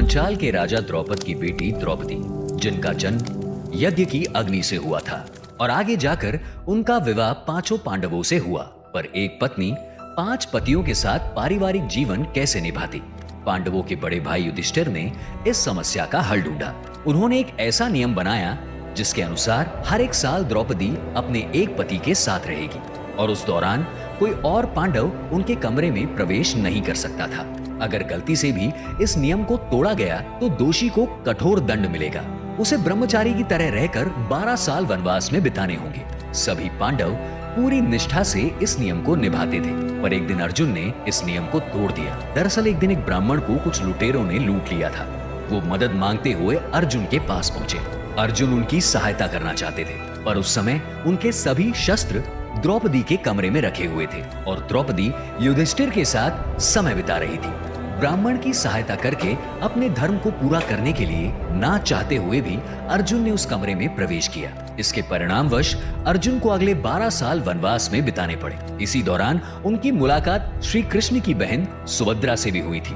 पांचाल के राजा द्रौपद की बेटी द्रौपदी, जिनका जन्म यज्ञ की अग्नि से हुआ था और आगे जाकर उनका विवाह पांचों पांडवों से हुआ। पर एक पत्नी 5 पतियों के साथ पारिवारिक जीवन कैसे निभाती? पांडवों के बड़े भाई युधिष्ठिर ने इस समस्या का हल ढूंढा। उन्होंने एक ऐसा नियम बनाया जिसके अनुसार हर एक साल द्रौपदी अपने एक पति के साथ रहेगी और उस दौरान कोई और पांडव उनके कमरे में प्रवेश नहीं कर सकता था। अगर गलती से भी इस नियम को तोड़ा गया तो दोषी को कठोर दंड मिलेगा। उसे ब्रह्मचारी की तरह रहकर 12 साल वनवास में बिताने होंगे। सभी पांडव पूरी निष्ठा से इस नियम को निभाते थे, पर एक दिन अर्जुन ने इस नियम को तोड़ दिया। दरअसल एक दिन एक ब्राह्मण को कुछ लुटेरों ने लूट लिया था। वो मदद मांगते हुए अर्जुन के पास पहुंचे। अर्जुन उनकी सहायता करना चाहते थे, पर उस समय उनके सभी शस्त्र द्रौपदी के कमरे में रखे हुए थे और द्रौपदी युधिष्ठिर के साथ समय बिता रही थी। ब्राह्मण की सहायता करके अपने धर्म को पूरा करने के लिए ना चाहते हुए भी अर्जुन ने उस कमरे में प्रवेश किया। इसके परिणामवश अर्जुन को अगले 12 साल वनवास में बिताने पड़े। इसी दौरान उनकी मुलाकात श्री कृष्ण की बहन सुभद्रा से भी हुई थी,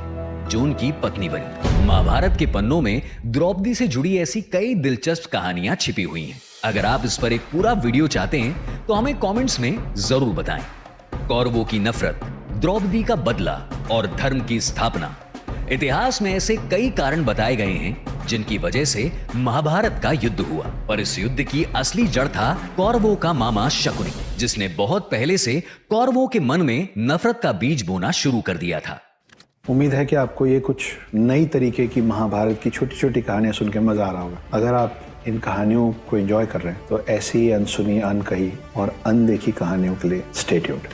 जो उनकी पत्नी बनी। महाभारत के पन्नों में द्रौपदी से जुड़ी ऐसी कई दिलचस्प कहानियां छिपी हुई हैं। अगर आप इस पर एक पूरा वीडियो चाहते हैं तो हमें कमेंट्स में जरूर बताएं। कौरवों की नफरत, द्रौपदी का बदला और धर्म की स्थापना। इतिहास में ऐसे कई कारण बताए गए हैं जिनकी वजह से महाभारत का युद्ध हुआ, पर इस युद्ध की असली जड़ था कौरवों का मामा शकुनी, जिसने बहुत पहले से कौरवों के मन में नफरत का बीज बोना शुरू कर दिया था। उम्मीद है कि आपको ये कुछ नई तरीके की महाभारत की छोटी छोटी कहानियां सुन के मजा आ रहा होगा। अगर आप इन कहानियों को एंजॉय कर रहे हैं तो ऐसी अनसुनी, अनकही और अनदेखी कहानियों के लिए स्टे ट्यून्ड।